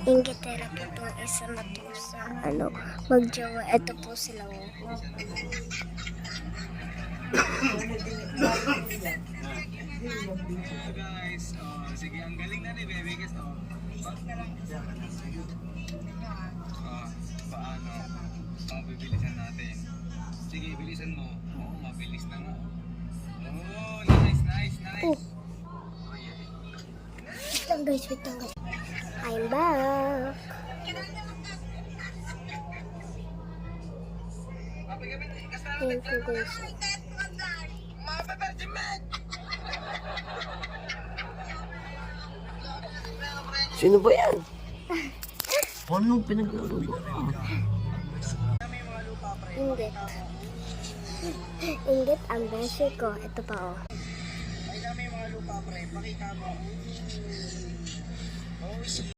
Ingitera po itong isa na to sa magjowa. Ito po sila. Guys, sige, ang galing na ni Bebe guys. Paano? Bibilisan natin. Sige, bilisan mo. Oo, mabilis na nga. Oh, nice. Oh. Wait lang guys. I'm back. Ayan po guys. Sino ba yan? Ano pinaglaro mo? Inggit ang beshi ko. Ito pa oh. Ay, dami yung mga lupa pre. Pakita mo.